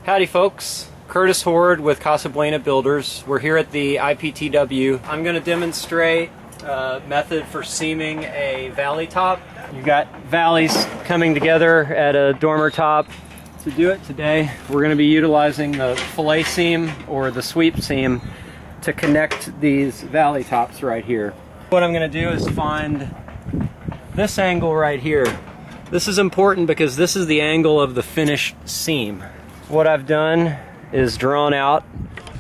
Howdy folks, Curtis Horde with Casablanca Builders. We're here at the IPTW. I'm going to demonstrate a method for seaming a valley top. You've got valleys coming together at a dormer top. To do it today, we're going to be utilizing the fillet seam or the sweep seam to connect these valley tops right here. What I'm going to do is find this angle right here. This is important because this is the angle of the finished seam. What I've done is drawn out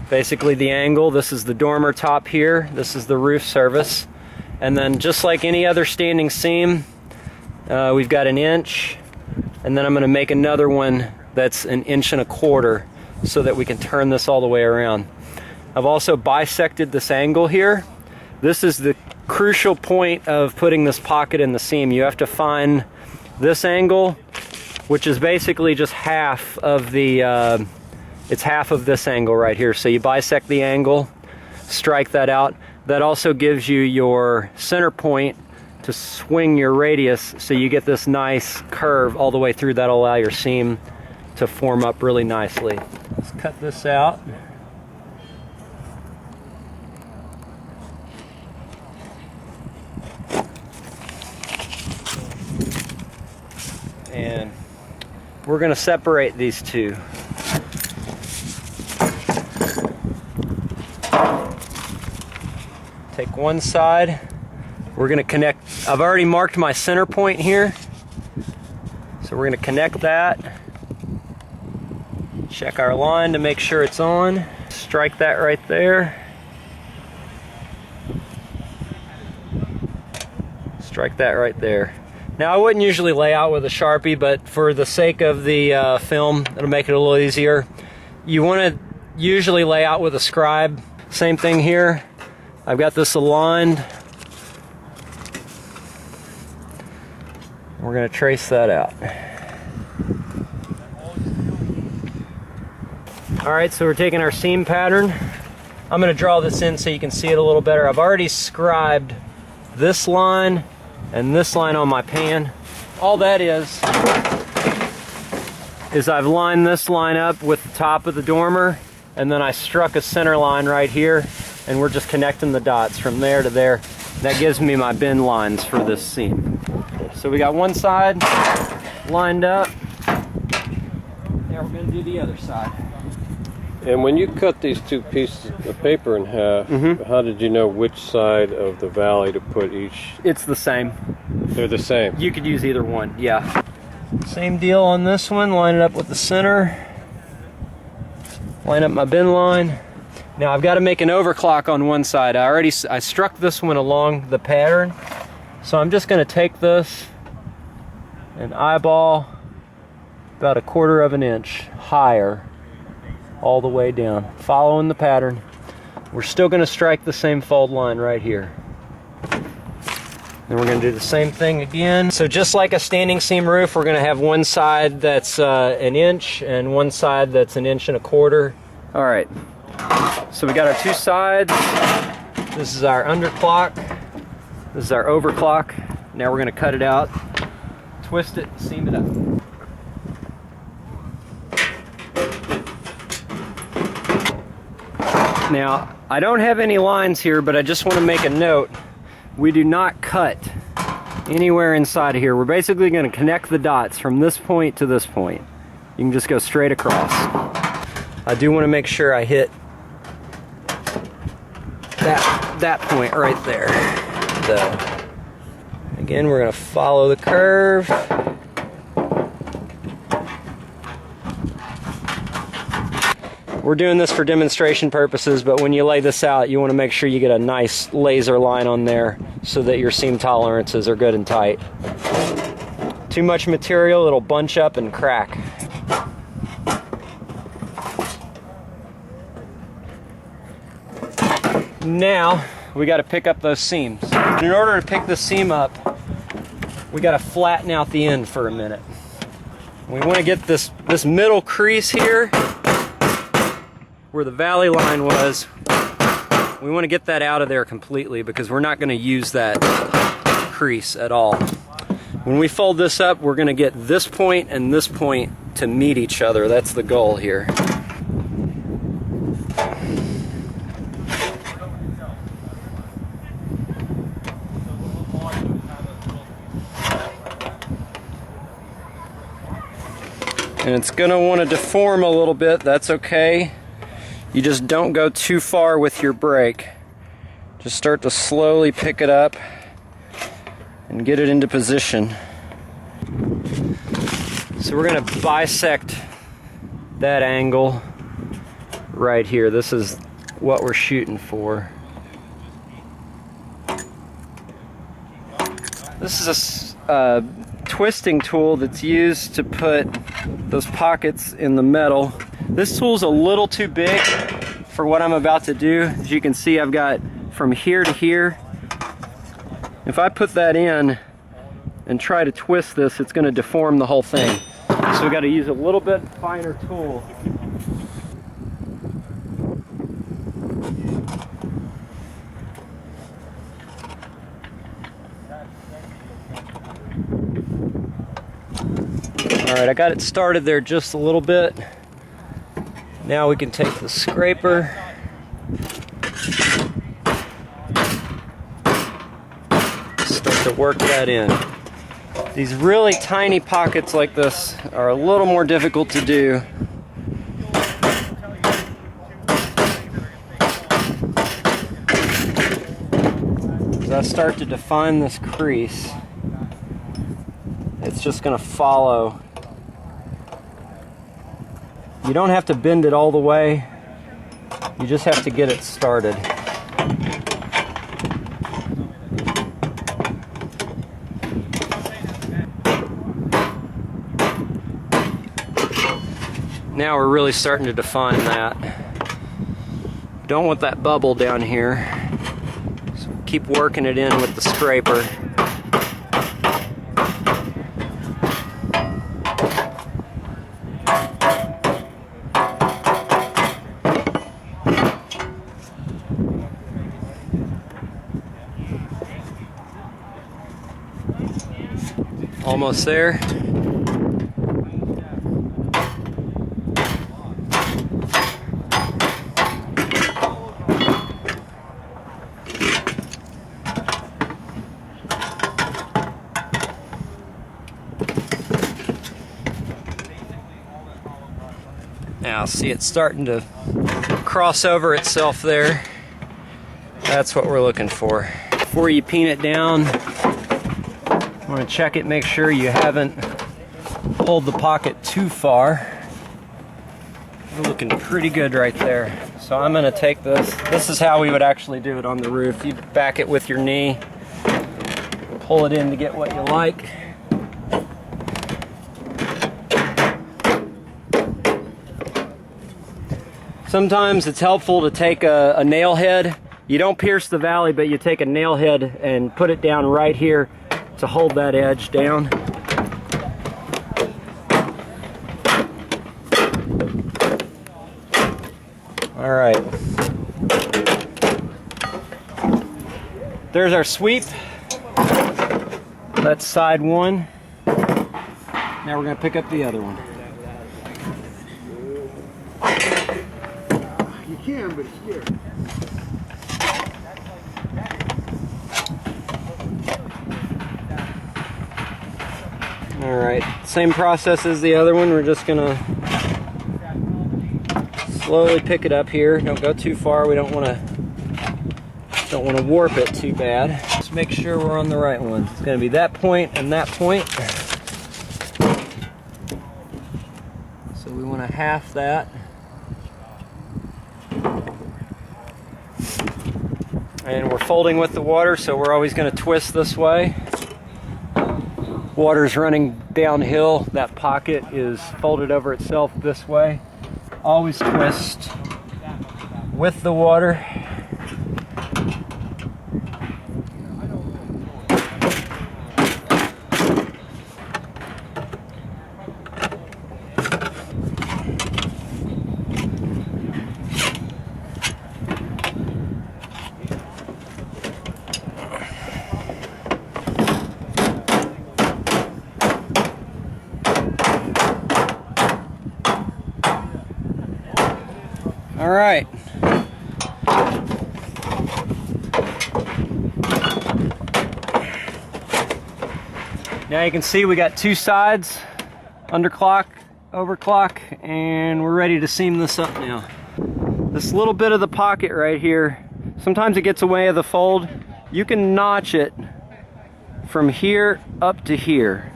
basically the angle. This is the dormer top here. This is the roof service. And then just like any other standing seam, we've got 1 inch. And then I'm going to make another one that's 1.25 inches so that we can turn this all the way around. I've also bisected this angle here. This is the crucial point of putting this pocket in the seam. You have to find this angle, which is basically just half of the, it's half of this angle right here. So you bisect the angle, strike that out. That also gives you your center point to swing your radius so you get this nice curve all the way through. That'll allow your seam to form up really nicely. Let's cut this out. And we're going to separate these two. Take one side. We're going to connect. I've already marked my center point here. So we're going to connect that. Check our line to make sure it's on. Strike that right there. Strike that right there. Now I wouldn't usually lay out with a Sharpie, but for the sake of the film, it'll make it a little easier. You want to usually lay out with a scribe. Same thing here. I've got this aligned. We're going to trace that out. Alright, so we're taking our seam pattern. I'm going to draw this in so you can see it a little better. I've already scribed this line and this line on my pan. All that is I've lined this line up with the top of the dormer, and then I struck a center line right here, and we're just connecting the dots from there to there. That gives me my bend lines for this seam. So we got one side lined up. Now we're going to do the other side. And when you cut these two pieces of paper in half, how did you know which side of the valley to put each? It's the same. They're the same? You could use either one, yeah. Same deal on this one, line it up with the center. Line up my bend line. Now I've got to make an overclock on one side. I struck this one along the pattern. So I'm just going to take this and eyeball about 1/4 inch higher all the way down, following the pattern. We're still going to strike the same fold line right here. Then we're going to do the same thing again. So just like a standing seam roof, we're going to have one side that's 1 inch and one side that's 1.25 inches. All right, so we got our two sides. This is our underclock. This is our overclock. Now we're going to cut it out, twist it, seam it up. Now, I don't have any lines here, but I just want to make a note. We do not cut anywhere inside of here. We're basically going to connect the dots from this point to this point. You can just go straight across. I do want to make sure I hit that point right there. So, again, we're going to follow the curve. We're doing this for demonstration purposes, but when you lay this out, you want to make sure you get a nice laser line on there so that your seam tolerances are good and tight. Too much material, it'll bunch up and crack. Now, we got to pick up those seams. In order to pick the seam up, we got to flatten out the end for a minute. We want to get this middle crease here, where the valley line was, we want to get that out of there completely because we're not going to use that crease at all. When we fold this up, we're going to get this point and this point to meet each other. That's the goal here. And it's going to want to deform a little bit. That's okay. You just don't go too far with your brake. Just start to slowly pick it up and get it into position. So we're going to bisect that angle right here. This is what we're shooting for. This is a twisting tool that's used to put those pockets in the metal. This tool's a little too big for what I'm about to do. As you can see, I've got from here to here. If I put that in and try to twist this, it's going to deform the whole thing. So we've got to use a little bit finer tool. Alright, I got it started there just a little bit. Now we can take the scraper, start to work that in. These really tiny pockets like this are a little more difficult to do. As I start to define this crease, it's just going to follow. You don't have to bend it all the way. You just have to get it started. Now we're really starting to define that. Don't want that bubble down here. So keep working it in with the scraper. Almost there. Now see, it's starting to cross over itself there. That's what we're looking for. Before you peen it down, you want to check it, make sure you haven't pulled the pocket too far. We're looking pretty good right there. So I'm going to take this. This is how we would actually do it on the roof. You back it with your knee, pull it in to get what you like. Sometimes it's helpful to take a nail head. You don't pierce the valley, but you take a nail head and put it down right here to hold that edge down. All right. There's our sweep. That's side one. Now we're going to pick up the other one. You can, but it's scary. Alright, same process as the other one. We're just gonna slowly pick it up here. Don't go too far. We don't want to warp it too bad. Just make sure we're on the right one. It's gonna be that point and that point. So we want to half that. And we're folding with the water, so we're always going to twist this way. Water's running downhill. That pocket is folded over itself this way. Always twist with the water. All right. Now you can see we got two sides, underclock, overclock, and we're ready to seam this up now. This little bit of the pocket right here, sometimes it gets away of the fold. You can notch it from here up to here.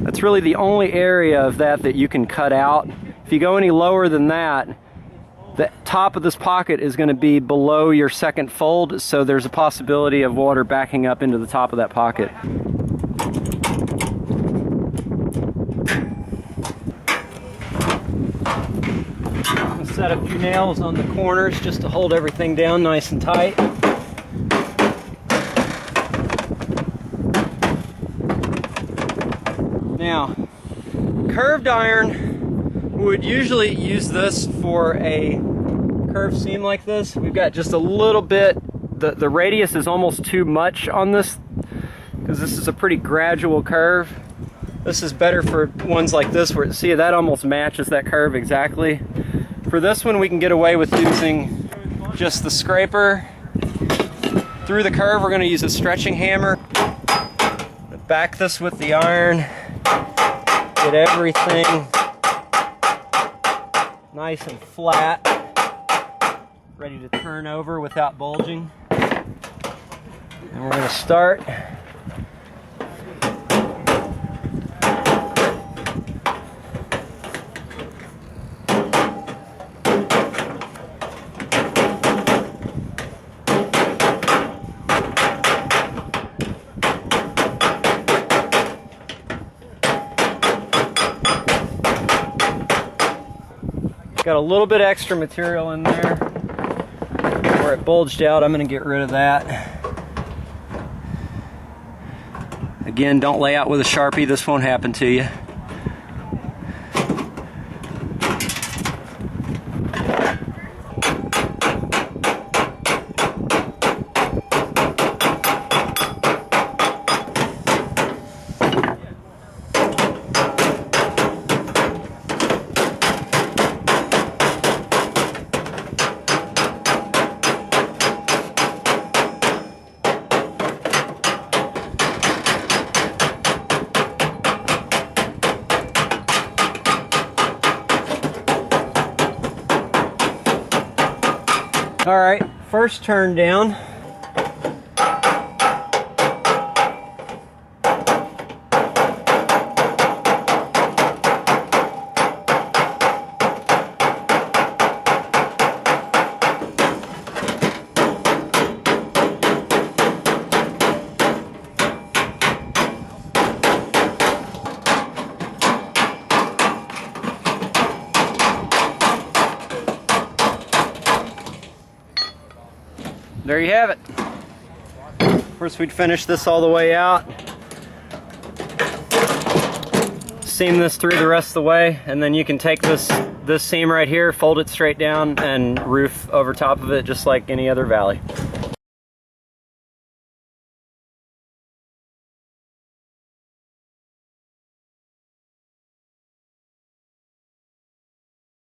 That's really the only area of that you can cut out. If you go any lower than that, the top of this pocket is going to be below your second fold, so there's a possibility of water backing up into the top of that pocket. I'm going to set a few nails on the corners just to hold everything down nice and tight. Now, curved iron, we would usually use this for a curved seam like this. We've got just a little bit, the radius is almost too much on this because this is a pretty gradual curve. This is better for ones like this where, see, that almost matches that curve exactly. For this one, we can get away with using just the scraper. Through the curve, we're going to use a stretching hammer. Back this with the iron. Get everything nice and flat, ready to turn over without bulging. And we're going to start. Got a little bit extra material in there where it bulged out. I'm going to get rid of that. Again, don't lay out with a Sharpie. This won't happen to you. All right, first turn down. There you have it. Of course, we'd finish this all the way out, seam this through the rest of the way, and then you can take this seam right here, fold it straight down, and roof over top of it just like any other valley.